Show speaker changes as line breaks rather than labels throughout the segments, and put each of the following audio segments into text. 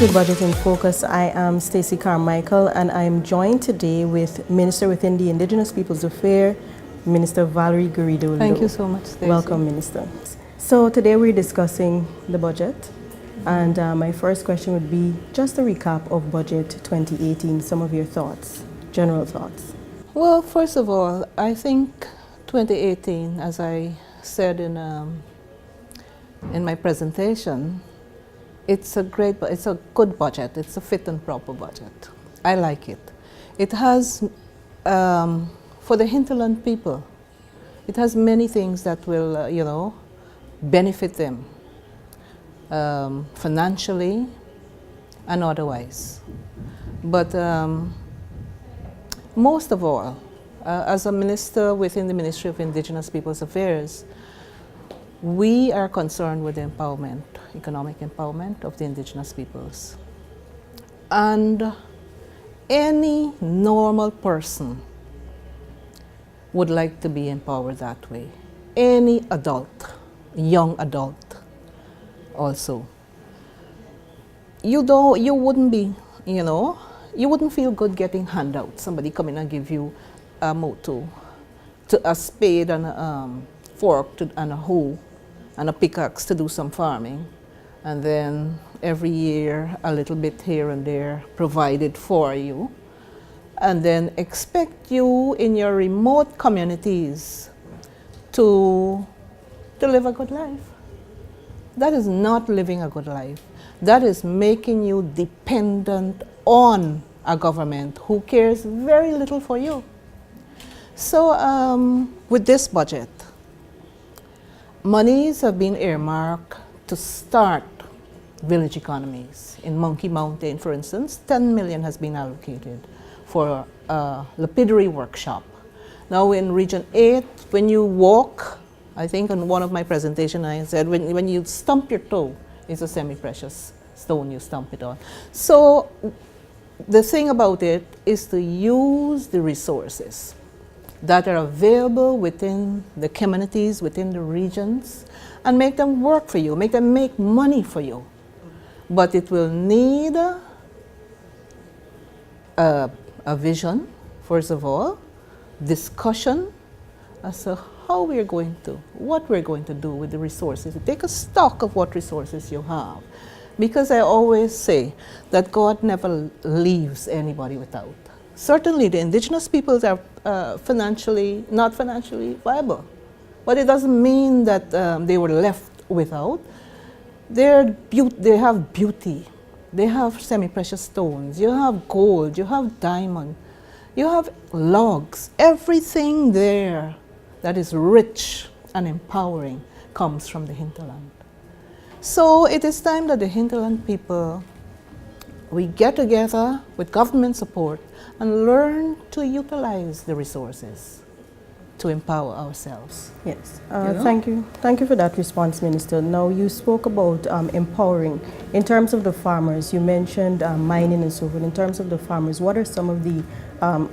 to Budget in Focus. I am Stacey Carmichael and I am joined today with Minister within the Indigenous Peoples Affairs, Minister Valerie Garrido-Lowe.
Thank you so much, Stacey.
Welcome, Minister. So today we're discussing the budget, and my first question would be just a recap of Budget 2018, some of your thoughts, general thoughts.
Well, first of all, I think 2018, as I said in my presentation, it's a good budget. It's a fit and proper budget. I like it. It has, for the hinterland people, it has many things that will, benefit them financially and otherwise. But most of all, as a minister within the Ministry of Indigenous Peoples Affairs, we are concerned with the empowerment, economic empowerment of the indigenous peoples. And any normal person would like to be empowered that way. Any adult, young adult also. You wouldn't be, you wouldn't feel good getting handouts. Somebody come in and give you a moto, a spade and a fork and a hoe and a pickaxe to do some farming, and then every year a little bit here and there provided for you, and then expect you in your remote communities to live a good life. That is not living a good life. That is making you dependent on a government who cares very little for you. So with this budget, monies have been earmarked to start village economies. In Monkey Mountain, for instance, 10 million has been allocated for a lapidary workshop. Now in Region 8, when you walk, I think on one of my presentations I said, when you stump your toe, it's a semi-precious stone you stump it on. So the thing about it is to use the resources that are available within the communities, within the regions, and make them work for you, make them make money for you. But it will need a vision, first of all, discussion as to how we're going to, what we're going to do with the resources. Take a stock of what resources you have. Because I always say that God never leaves anybody without. Certainly the indigenous peoples are not financially viable, but it doesn't mean that they were left without. They have beauty, they have semi-precious stones, you have gold, you have diamond, you have logs. Everything there that is rich and empowering comes from the hinterland. So it is time that the hinterland people, we get together with government support and learn to utilize the resources to empower ourselves.
Yes, thank you. Thank you for that response, Minister. Now you spoke about empowering. In terms of the farmers, you mentioned mining and so forth. In terms of the farmers, what are some of the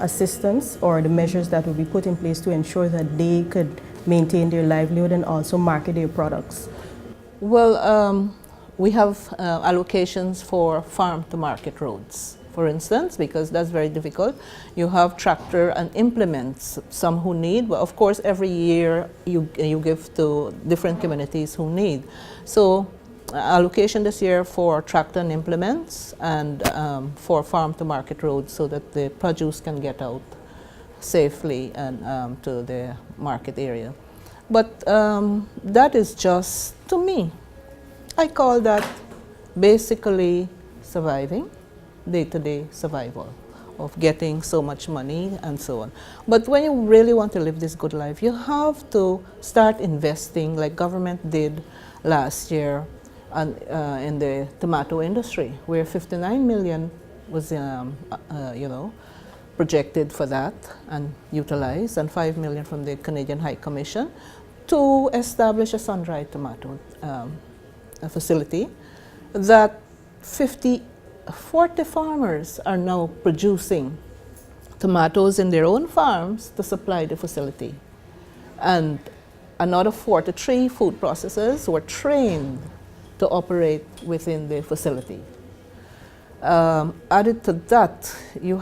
assistance or the measures that will be put in place to ensure that they could maintain their livelihood and also market their products?
Well, we have allocations for farm-to-market roads, for instance, because that's very difficult. You have tractor and implements, some who need, but of course every year you give to different communities who need. So allocation this year for tractor and implements and for farm-to-market roads so that the produce can get out safely and to the market area. But that is just, to me, I call that basically surviving, day-to-day survival of getting so much money and so on. But when you really want to live this good life, you have to start investing like government did last year in the tomato industry, where 59 million was, projected for that and utilized, and 5 million from the Canadian High Commission to establish a sun-dried tomato facility that 40 farmers are now producing tomatoes in their own farms to supply the facility. And another 43 food processors were trained to operate within the facility. Added to that, you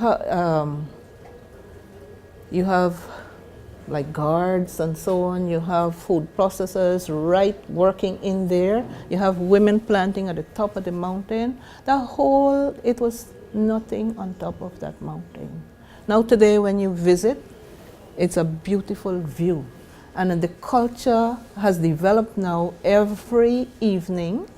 have like guards and so on. You have food processors right working in there. You have women planting at the top of the mountain. It was nothing on top of that mountain. Now today when you visit, it's a beautiful view. And the culture has developed now. Every evening,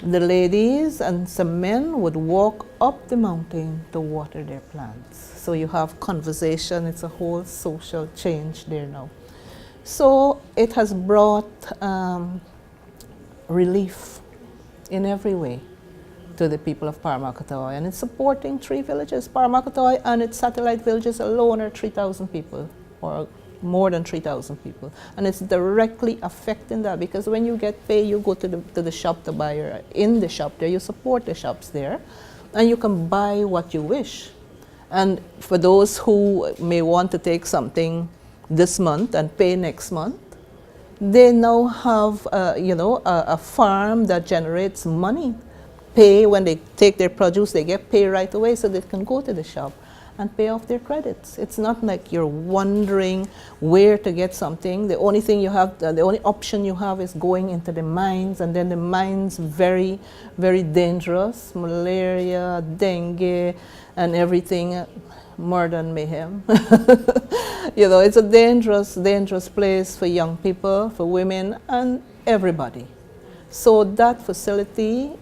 the ladies and some men would walk up the mountain to water their plants. So you have conversation, it's a whole social change there now. So it has brought relief in every way to the people of Paramakatoy, and it's supporting 3 villages. Paramakatoy and its satellite villages alone are 3,000 people, or more than 3,000 people, and it's directly affecting that, because when you get paid, you go to the shop to buy in the shop there, you support the shops there, and you can buy what you wish. And for those who may want to take something this month and pay next month, they now have a farm that generates money. Pay when they take their produce, they get paid right away, so they can go to the shop and pay off their credits. It's not like you're wondering where to get something. The only thing you have, the only option you have is going into the mines, and then the mines very, very dangerous. Malaria, dengue, and everything, more than mayhem. It's a dangerous, dangerous place for young people, for women, and everybody. So that facility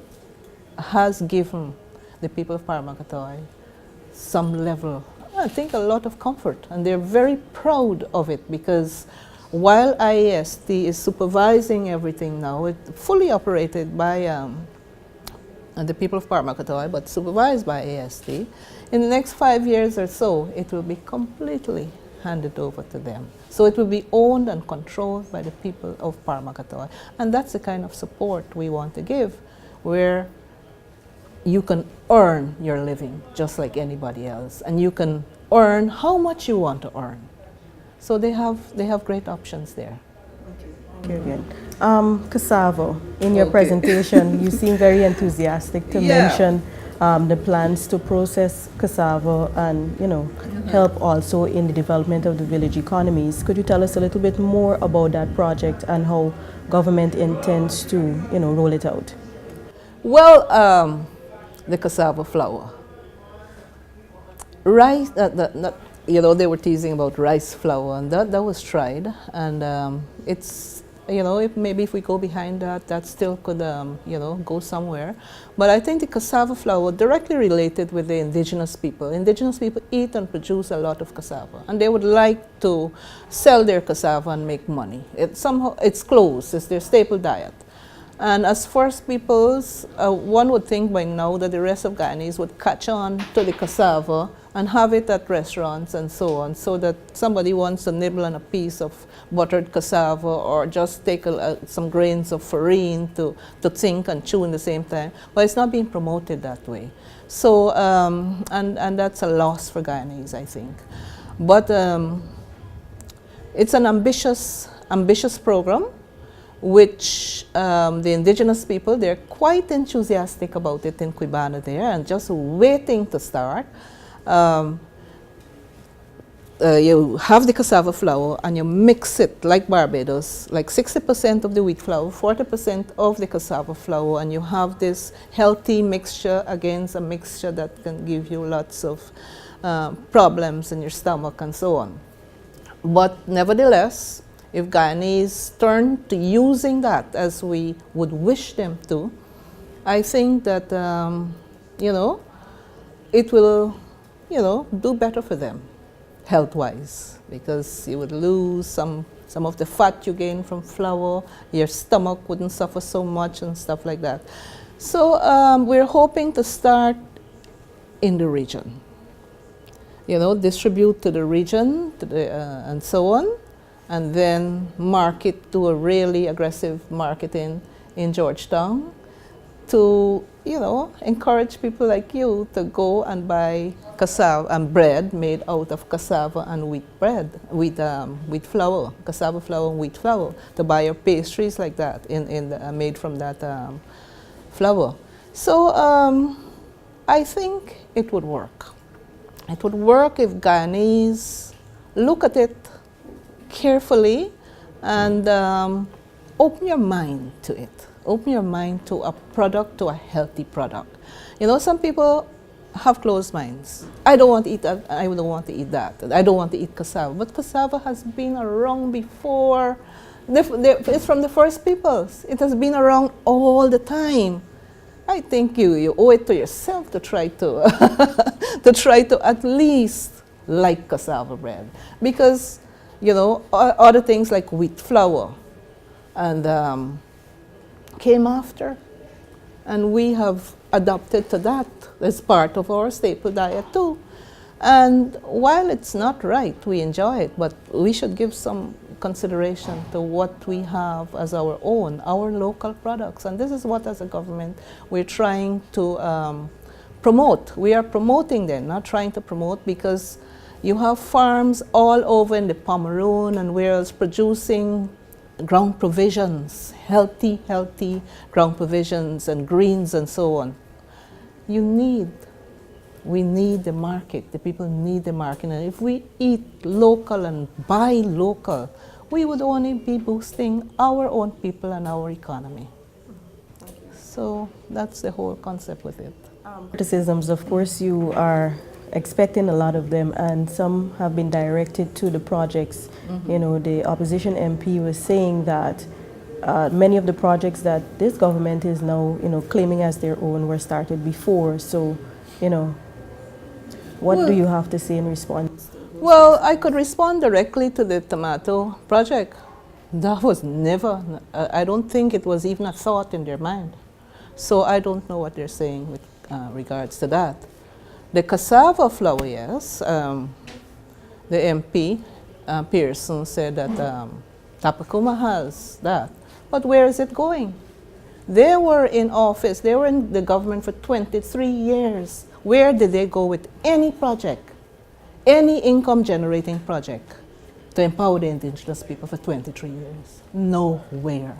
has given the people of Paramakatoy some level, I think a lot of comfort, and they're very proud of it, because while IAST is supervising everything now, it's fully operated by the people of Paramakatoy, but supervised by IAST. In the next 5 years or so, it will be completely handed over to them. So it will be owned and controlled by the people of Paramakatoy, and that's the kind of support we want to give, where you can earn your living just like anybody else, and you can earn how much you want to earn. So they have great options there.
Thank you again. Cassava, in your presentation, you seem very enthusiastic to mention the plans to process cassava and help also in the development of the village economies. Could you tell us a little bit more about that project and how government intends to roll it out?
Well, the cassava flour. Rice, they were teasing about rice flour, and that was tried, and it's, maybe if we go behind that, that still could, go somewhere. But I think the cassava flour directly related with the indigenous people. Indigenous people eat and produce a lot of cassava, and they would like to sell their cassava and make money. It's close, it's their staple diet. And as First Peoples, one would think by now that the rest of Guyanese would catch on to the cassava and have it at restaurants and so on, so that somebody wants to nibble on a piece of buttered cassava or just take some grains of farine to think and chew in the same time. But it's not being promoted that way. So, and that's a loss for Guyanese, I think. But it's an ambitious program, which the indigenous people, they're quite enthusiastic about it in Quibana there, and just waiting to start. You have the cassava flour and you mix it like Barbados, like 60% of the wheat flour, 40% of the cassava flour, and you have this healthy mixture against a mixture that can give you lots of problems in your stomach and so on. But nevertheless, if Guyanese turn to using that as we would wish them to, I think that, it will, do better for them, health-wise, because you would lose some of the fat you gain from flour, your stomach wouldn't suffer so much and stuff like that. So we're hoping to start in the region, distribute to the region and so on, and then market to a really aggressive marketing in Georgetown to, encourage people like you to go and buy cassava and bread made out of cassava and wheat bread, wheat flour, cassava flour and wheat flour, to buy your pastries like that made from that flour. So I think it would work. It would work if Guyanese look at it carefully and open your mind to it. Open your mind to a product, to a healthy product. You know, some people have closed minds. I don't want to eat that, I don't want to eat that. I don't want to eat cassava. But cassava has been around before. It's from the first peoples. It has been around all the time. I think you owe it to yourself to try to to try to at least like cassava bread, because you know other things like wheat flour and came after, and we have adopted to that as part of our staple diet too. And while it's not right, we enjoy it, but we should give some consideration to what we have as our own, our local products. And this is what, as a government, we're trying to promote. We are promoting them, not trying to promote, because you have farms all over in the Pomeroon and where else producing ground provisions, healthy ground provisions and greens and so on. We need the market. The people need the market. And if we eat local and buy local, we would only be boosting our own people and our economy. So that's the whole concept with it.
Criticisms, of course, you are expecting a lot of them, and some have been directed to the projects. You know, the opposition MP was saying that many of the projects that this government is now, claiming as their own were started before. So, what do you have to say in response?
Well, I could respond directly to the tomato project. That was never, I don't think it was even a thought in their mind. So I don't know what they're saying with regards to that. The cassava flour, yes, the MP, Pearson, said that Tapakuma has that. But where is it going? They were in office, they were in the government for 23 years. Where did they go with any project, any income-generating project to empower the indigenous people for 23 years? Nowhere.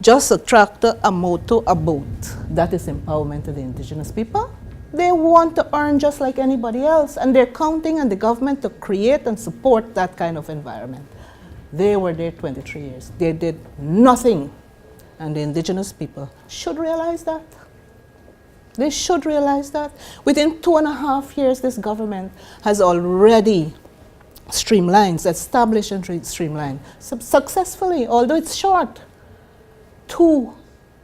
Just a tractor, a motor, a boat. That is empowerment of the indigenous people. They want to earn just like anybody else, and they're counting on the government to create and support that kind of environment. They were there 23 years. They did nothing. And the indigenous people should realize that. They should realize that. Within 2.5 years, this government has already established and streamlined successfully, although it's short, 2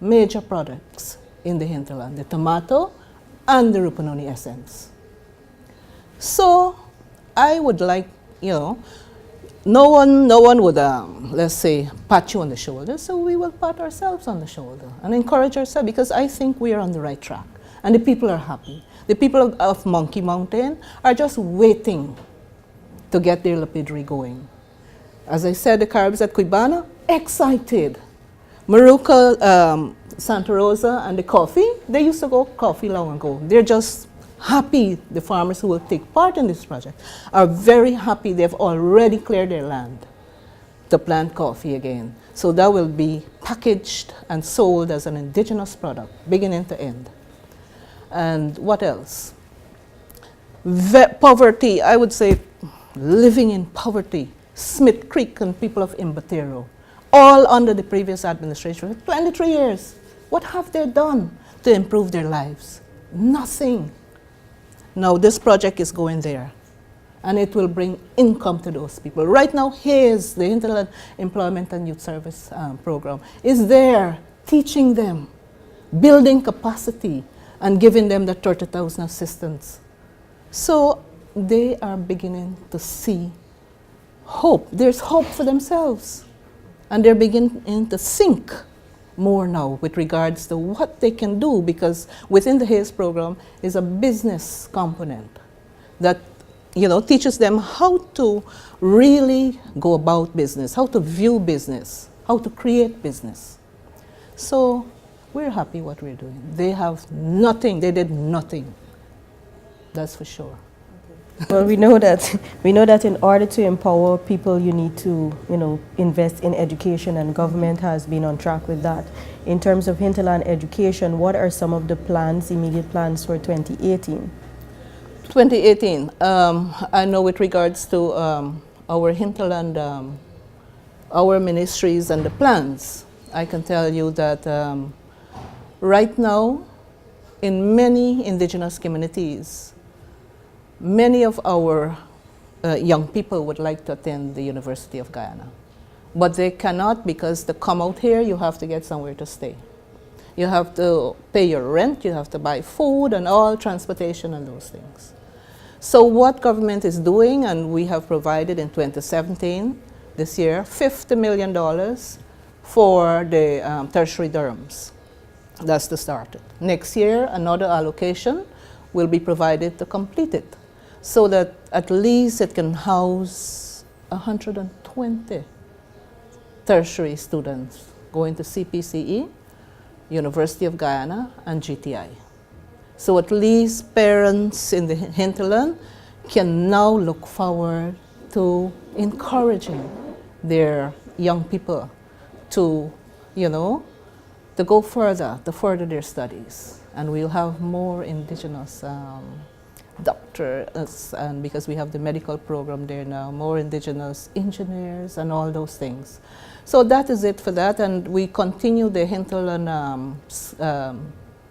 major products in the hinterland, the tomato and the Rupununi essence. So I would like, no one would, let's say, pat you on the shoulder, so we will pat ourselves on the shoulder and encourage ourselves, because I think we are on the right track and the people are happy. The people of Monkey Mountain are just waiting to get their lapidary going. As I said, the Caribs at Cuibana, excited. Maruca, Santa Rosa, and the coffee, they used to go coffee long ago. They're just happy. The farmers who will take part in this project are very happy. They've already cleared their land to plant coffee again. So that will be packaged and sold as an indigenous product, beginning to end. And what else? Poverty, I would say living in poverty. Smith Creek and people of Imbatero, all under the previous administration for 23 years. What have they done to improve their lives? Nothing. Now this project is going there, and it will bring income to those people. Right now, HAYS, the Hinterland Employment and Youth Service Program, is there teaching them, building capacity, and giving them the 30,000 assistance. So they are beginning to see hope. There's hope for themselves. And they're beginning to think more now with regards to what they can do, because within the HAYS program is a business component that teaches them how to really go about business, how to view business, how to create business. So we're happy what we're doing. They have nothing, they did nothing. That's for sure.
Well, we know that in order to empower people, you need to, invest in education, and government has been on track with that. In terms of hinterland education, what are some of the plans, immediate plans for 2018?
2018, I know with regards to our hinterland, our ministries and the plans, I can tell you that right now, in many indigenous communities, many of our young people would like to attend the University of Guyana, but they cannot, because to come out here, you have to get somewhere to stay. You have to pay your rent, you have to buy food and all transportation and those things. So what government is doing, and we have provided in 2017, this year, $50 million for the tertiary dorms. That's the start. Next year, another allocation will be provided to complete it, so that at least it can house 120 tertiary students going to CPCE, University of Guyana, and GTI. So at least parents in the hinterland can now look forward to encouraging their young people to, to go further, to further their studies. And we'll have more indigenous doctors, and because we have the medical program there now, more indigenous engineers and all those things. So that is it for that, and we continue the hinterland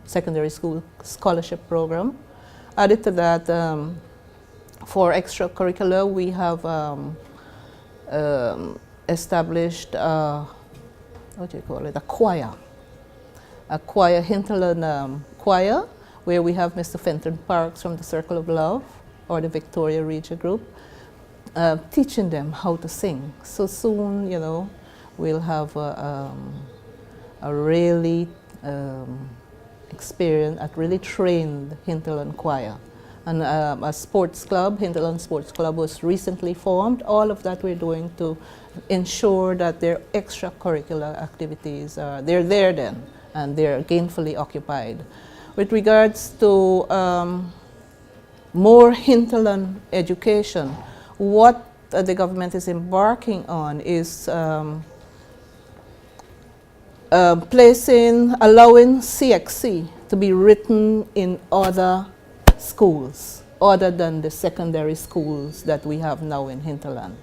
secondary school scholarship program. Added to that, for extracurricular, we have established, what do you call it, a choir, hinterland choir, where we have Mr. Fenton Parks from the Circle of Love, or the Victoria Region Group, teaching them how to sing. So soon, we'll have a really experienced, a really trained hinterland choir. And a sports club, Hinterland Sports Club, was recently formed. All of that we're doing to ensure that their extracurricular activities they're there then, and they're gainfully occupied. With regards to more hinterland education, what the government is embarking on is allowing CXC to be written in other schools other than the secondary schools that we have now in hinterland.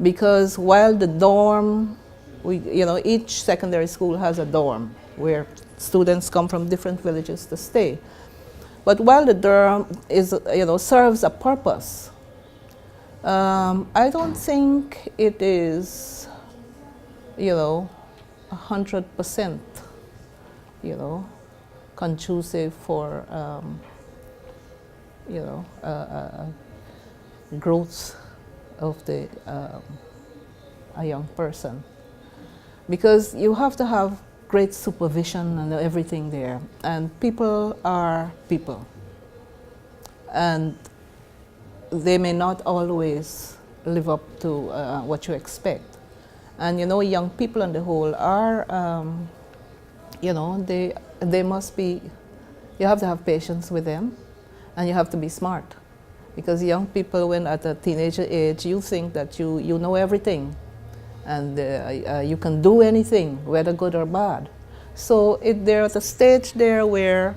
Because while the dorm, each secondary school has a dorm where students come from different villages to stay. But while the dorm is, serves a purpose, I don't think it is, 100%, conducive for, growth of the a young person, because you have to have great supervision and everything there, and people are people, and they may not always live up to what you expect. And young people on the whole are, they must be, you have to have patience with them, and you have to be smart. Because young people, when at a teenager age, you think that you know everything, and you can do anything, whether good or bad. So they're at a stage there where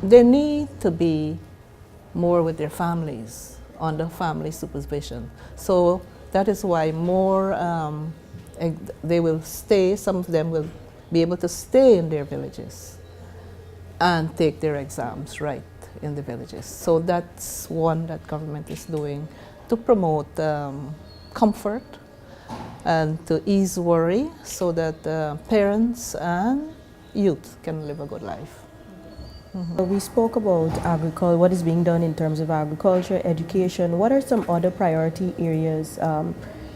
they need to be more with their families, under family supervision. So that is why more, they will stay, some of them will be able to stay in their villages and take their exams right in the villages. So that's one that government is doing to promote comfort and to ease worry, so that parents and youth can live a good life.
We spoke about agriculture, what is being done in terms of agriculture, education. What are some other priority areas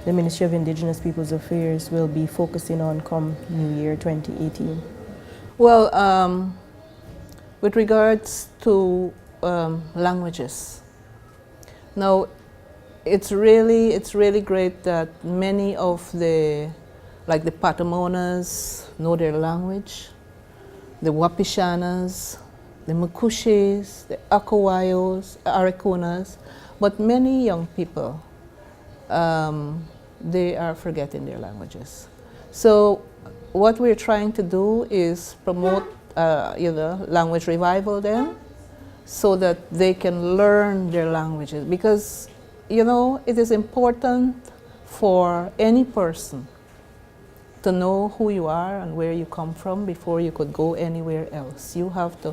the Ministry of Indigenous Peoples Affairs will be focusing on come New Year 2018?
Well, with regards to languages, now it's really great that many of the Patamonas know their language, the Wapishanas the Mukushis, the Akawayos, Arakunas, but many young people, they are forgetting their languages. So what we're trying to do is promote language revival then, so that they can learn their languages. Because, it is important for any person to know who you are and where you come from before you could go anywhere else. You have to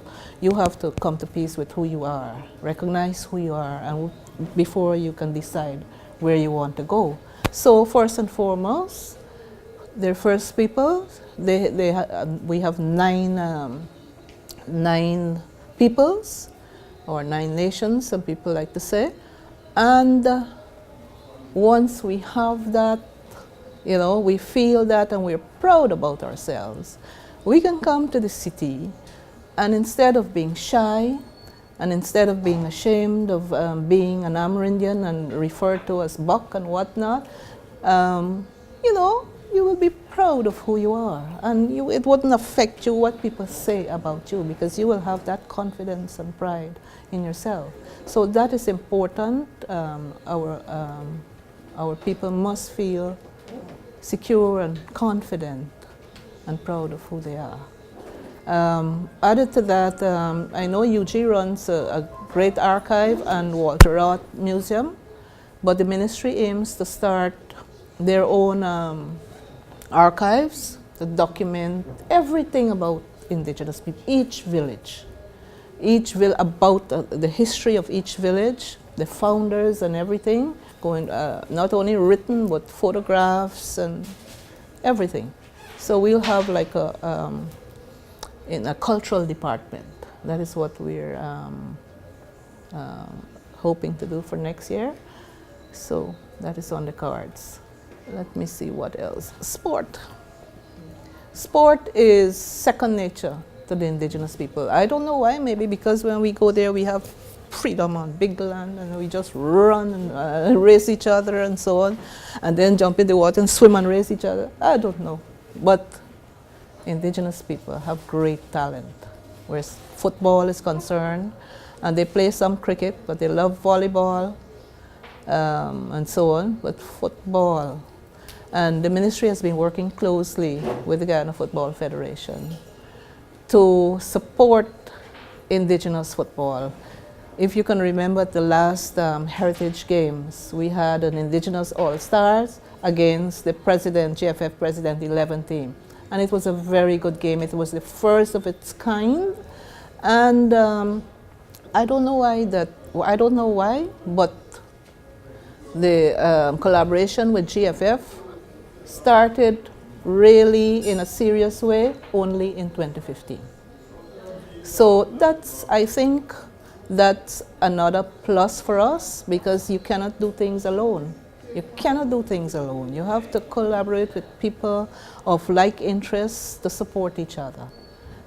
come to peace with who you are, recognize who you are, and before you can decide where you want to go. So first and foremost, their first people, we have nine peoples, or 9 nations, some people like to say. And once we have that, we feel that and we're proud about ourselves, we can come to the city, and instead of being shy, and instead of being ashamed of being an Amerindian and referred to as Buck and whatnot, you will be proud of who you are, and it wouldn't affect you what people say about you, because you will have that confidence and pride in yourself. So that is important. Our people must feel secure and confident and proud of who they are. Added to that, I know UG runs a great archive and Walter Roth Museum, but the ministry aims to start their own archives to document everything about indigenous people, each village, about the history of each village, the founders and everything, going not only written but photographs and everything. So we'll have like in a cultural department. That is what we're hoping to do for next year. So that is on the cards. Let me see what else. Sport. Sport is second nature to the indigenous people. I don't know why, maybe because when we go there we have freedom on big land and we just run and race each other and so on, and then jump in the water and swim and race each other. I don't know. But indigenous people have great talent where football is concerned, and they play some cricket, but they love volleyball and so on, but football. And the ministry has been working closely with the Guyana Football Federation to support indigenous football. If you can remember at the last Heritage Games, we had an indigenous all-stars against the GFF President 11 team. And it was a very good game. It was the first of its kind. And I don't know why, but the collaboration with GFF started really in a serious way only in 2015. So I think that's another plus for us, because you cannot do things alone. You cannot do things alone. You have to collaborate with people of like interests to support each other.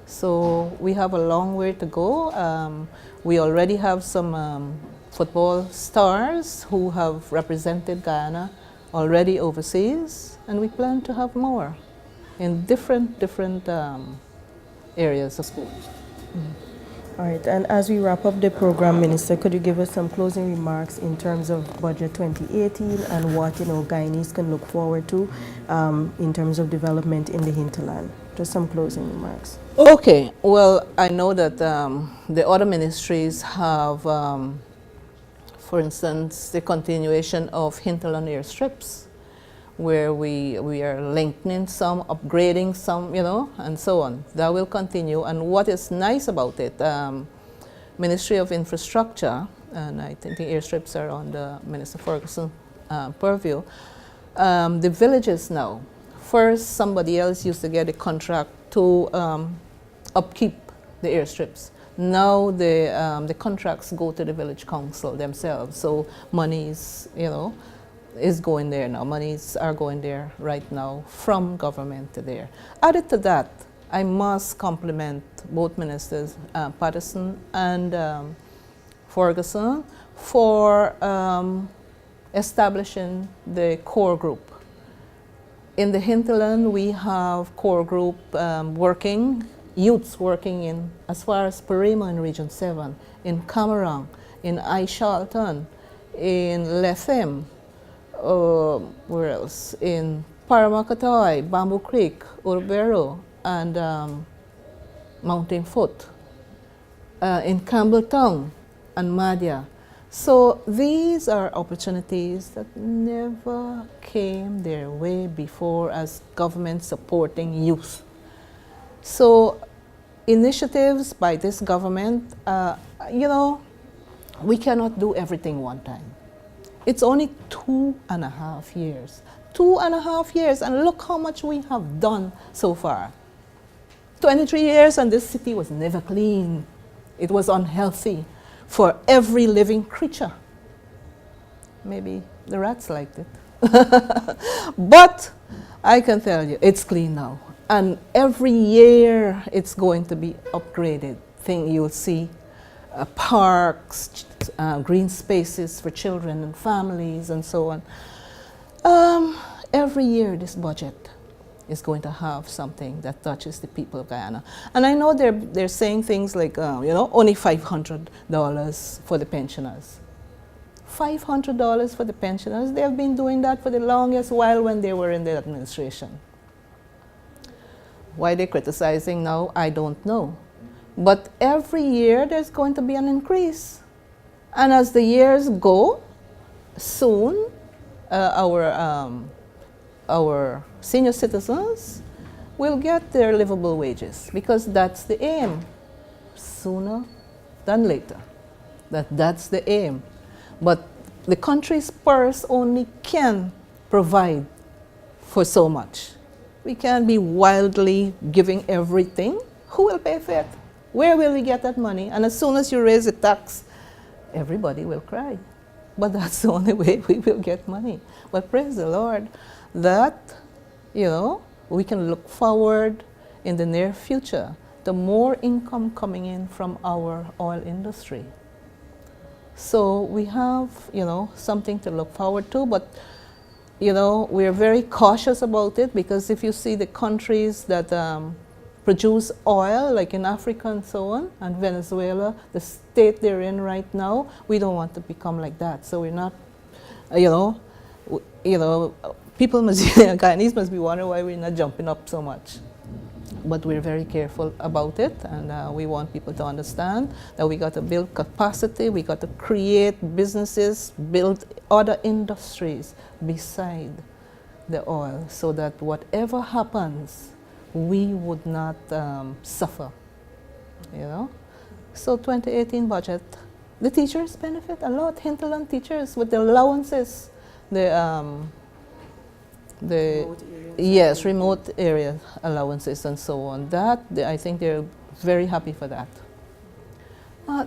So we have a long way to go. We already have some football stars who have represented Guyana already overseas, and we plan to have more in different areas of sports.
All right, and as we wrap up the program, Minister, could you give us some closing remarks in terms of Budget 2018 and what Guyanese can look forward to in terms of development in the hinterland? Just some closing remarks.
Okay, well, I know that the other ministries have, for instance, the continuation of hinterland airstrips, where we are lengthening some, upgrading some, and so on. That will continue. And what is nice about it, Ministry of Infrastructure, and I think the airstrips are on the Minister Ferguson purview, the villages now, first somebody else used to get a contract to upkeep the airstrips. Now the contracts go to the village council themselves, so money is going there now. Monies are going there right now from government to there. Added to that, I must compliment both ministers, Patterson and Ferguson, for establishing the core group. In the hinterland, we have core group working youths working in as far as Parima in Region 7, in Camarang, in Aishalton, in Lethem, where else? In Paramakatoy, Bamboo Creek, Urbero, and Mountain Foot, in Campbelltown and Madhya. So these are opportunities that never came their way before as government supporting youth. So initiatives by this government, you know, we cannot do everything one time. It's only 2.5 years. 2.5 years, and look how much we have done so far. 23 years and this city was never clean. It was unhealthy for every living creature. Maybe the rats liked it. But I can tell you, it's clean now. And every year it's going to be upgraded. You'll see parks, green spaces for children and families and so on. Every year this budget is going to have something that touches the people of Guyana. And I know they're saying things like, you know, only $500 for the pensioners. $500 for the pensioners. They have been doing that for the longest while when they were in the administration. Why they're criticizing now, I don't know. But every year there's going to be an increase. And as the years go, soon our senior citizens will get their livable wages, because that's the aim, sooner than later. That's the aim. But the country's purse only can provide for so much. We can't be wildly giving everything. Who will pay for it? Where will we get that money? And as soon as you raise the tax, everybody will cry. But that's the only way we will get money. But praise the Lord that, you know, we can look forward in the near future to more income coming in from our oil industry. So we have, you know, something to look forward to, but, you know, we're very cautious about it, because if you see the countries that produce oil, like in Africa and so on, and Venezuela, the state they're in right now, we don't want to become like that. So we're not, you know, people must, Guyanese must be wondering why we're not jumping up so much. But we're very careful about it, and we want people to understand that we got to build capacity, we got to create businesses, build other industries beside the oil, so that whatever happens, we would not suffer, you know. So 2018 budget, the teachers benefit a lot. Hinterland teachers with the allowances, remote area allowances and so on. That I think they're very happy for that.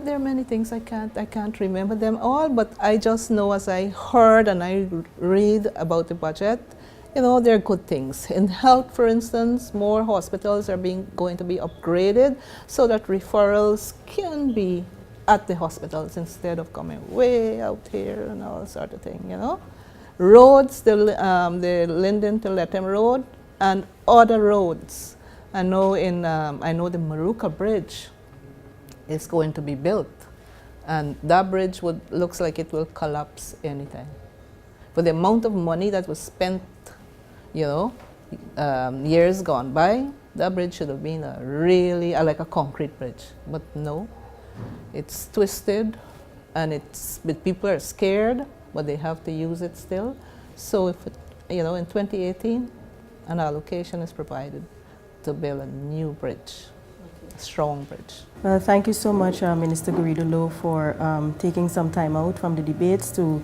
There are many things I can't remember them all, but I just know as I heard and I read about the budget, you know, there are good things. In health, for instance, more hospitals are going to be upgraded so that referrals can be at the hospitals instead of coming way out here and all sort of thing, you know. Roads, the Linden to Lethem Road and other roads. I know the Maruka Bridge is going to be built, and that bridge looks like it will collapse anytime. For the amount of money that was spent, you know, years gone by, that bridge should have been really like a concrete bridge. But no, it's twisted, and people are scared, but they have to use it still. So if you know, in 2018, an allocation is provided to build a new bridge, a strong bridge.
Well, thank you so much, Minister Garrido-Lowe, for taking some time out from the debates to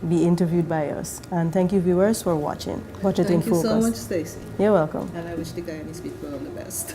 be interviewed by us. And thank you, viewers, for watching Budget in Focus.
Thank you so much, Stacey.
You're welcome.
And I wish the Guyanese people all the best.